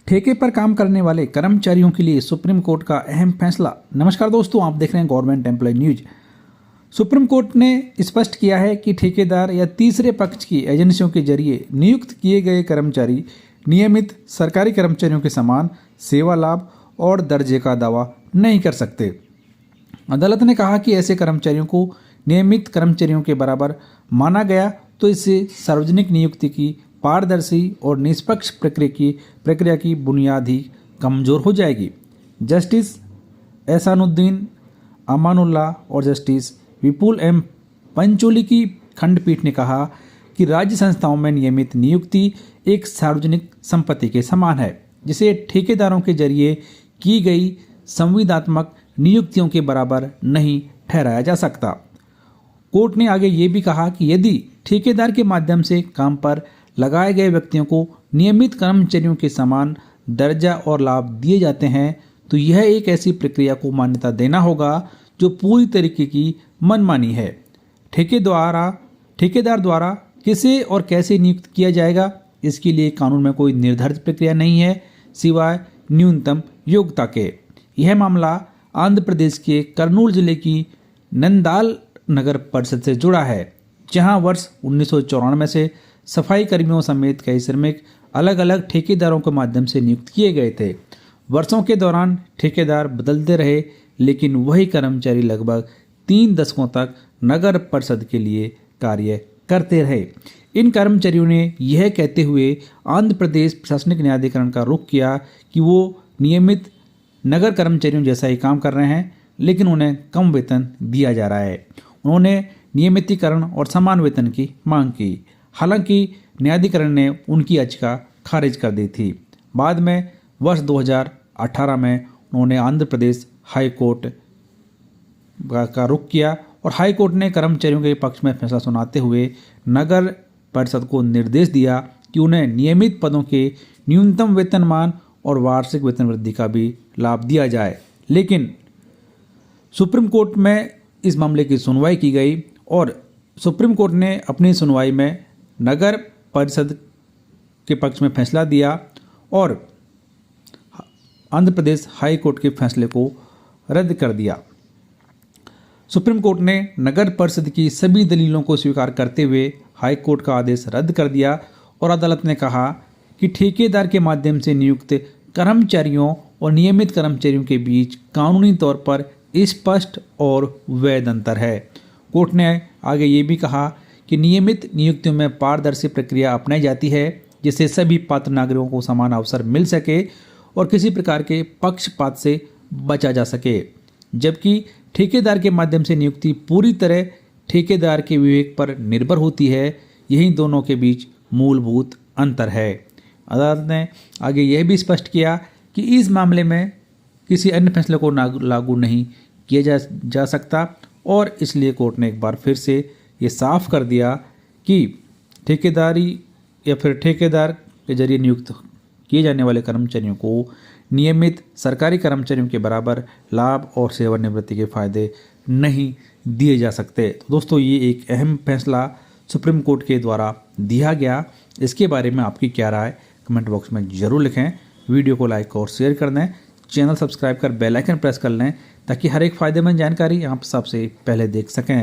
ठेके पर काम करने वाले कर्मचारियों के लिए सुप्रीम कोर्ट का अहम फैसला। नमस्कार दोस्तों, आप देख रहे हैं government employ news. Supreme Court ने स्पष्ट किया है कि ठेकेदार या तीसरे पक्ष की एजेंसियों के जरिए नियुक्त किए गए कर्मचारी नियमित सरकारी कर्मचारियों के समान सेवा लाभ और दर्जे का दावा नहीं कर सकते। अदालत ने कहा कि ऐसे कर्मचारियों को नियमित कर्मचारियों के बराबर माना गया तो इससे सार्वजनिक नियुक्ति की पारदर्शी और निष्पक्ष प्रक्रिया की बुनियाद ही कमजोर हो जाएगी। जस्टिस एहसानुद्दीन अमानुल्लाह और जस्टिस विपुल एम पंचोली की खंडपीठ ने कहा कि राज्य संस्थाओं में नियमित नियुक्ति एक सार्वजनिक संपत्ति के समान है, जिसे ठेकेदारों के जरिए की गई संविदात्मक नियुक्तियों के बराबर नहीं ठहराया जा सकता। कोर्ट ने आगे ये भी कहा कि यदि ठेकेदार के माध्यम से काम पर लगाए गए व्यक्तियों को नियमित कर्मचारियों के समान दर्जा और लाभ दिए जाते हैं तो यह एक ऐसी प्रक्रिया को मान्यता देना होगा जो पूरी तरीके की मनमानी है। ठेकेदार द्वारा किसे और कैसे नियुक्त किया जाएगा, इसके लिए कानून में कोई निर्धारित प्रक्रिया नहीं है सिवाय न्यूनतम योग्यता के। यह मामला आंध्र प्रदेश के कर्नूल जिले की नंदाल नगर परिषद से जुड़ा है, जहां वर्ष 1994 से सफाई कर्मियों समेत कई श्रमिक अलग अलग ठेकेदारों के माध्यम से नियुक्त किए गए थे। वर्षों के दौरान ठेकेदार बदलते रहे, लेकिन वही कर्मचारी लगभग 3 दशकों तक नगर परिषद के लिए कार्य करते रहे। इन कर्मचारियों ने यह कहते हुए आंध्र प्रदेश प्रशासनिक न्यायाधिकरण का रुख किया कि वो नियमित नगर कर्मचारियों जैसा ही काम कर रहे हैं, लेकिन उन्हें कम वेतन दिया जा रहा है। उन्होंने नियमितीकरण और समान वेतन की मांग की। हालांकि न्यायाधिकरण ने उनकी याचिका खारिज कर दी थी। बाद में वर्ष 2018 में उन्होंने आंध्र प्रदेश हाई कोर्ट का रुख किया और हाई कोर्ट ने कर्मचारियों के पक्ष में फैसला सुनाते हुए नगर परिषद को निर्देश दिया कि उन्हें नियमित पदों के न्यूनतम वेतनमान और वार्षिक वेतन वृद्धि का भी लाभ दिया जाए। लेकिन सुप्रीम कोर्ट में इस मामले की सुनवाई की गई और सुप्रीम कोर्ट ने अपनी सुनवाई में नगर परिषद के पक्ष में फैसला दिया और आंध्र प्रदेश हाई कोर्ट के फैसले को रद्द कर दिया। सुप्रीम कोर्ट ने नगर परिषद की सभी दलीलों को स्वीकार करते हुए हाई कोर्ट का आदेश रद्द कर दिया और अदालत ने कहा कि ठेकेदार के माध्यम से नियुक्त कर्मचारियों और नियमित कर्मचारियों के बीच कानूनी तौर पर स्पष्ट और वैध अंतर है। कोर्ट ने आगे ये भी कहा कि नियमित नियुक्तियों में पारदर्शी प्रक्रिया अपनाई जाती है, जिससे सभी पात्र नागरिकों को समान अवसर मिल सके और किसी प्रकार के पक्षपात से बचा जा सके, जबकि ठेकेदार के माध्यम से नियुक्ति पूरी तरह ठेकेदार के विवेक पर निर्भर होती है। यही दोनों के बीच मूलभूत अंतर है। अदालत ने आगे यह भी स्पष्ट किया कि इस मामले में किसी अन्य फैसले को लागू नहीं किया जा सकता और इसलिए कोर्ट ने एक बार फिर से ये साफ कर दिया कि ठेकेदारी या फिर ठेकेदार के जरिए नियुक्त किए जाने वाले कर्मचारियों को नियमित सरकारी कर्मचारियों के बराबर लाभ और सेवानिवृत्ति के फायदे नहीं दिए जा सकते। तो दोस्तों, ये एक अहम फैसला सुप्रीम कोर्ट के द्वारा दिया गया। इसके बारे में आपकी क्या राय कमेंट बॉक्स में ज़रूर लिखें। वीडियो को लाइक और शेयर कर दें। चैनल सब्सक्राइब कर बेल आइकन प्रेस कर लें ताकि हर एक फ़ायदेमंद जानकारी आप सबसे पहले देख सकें।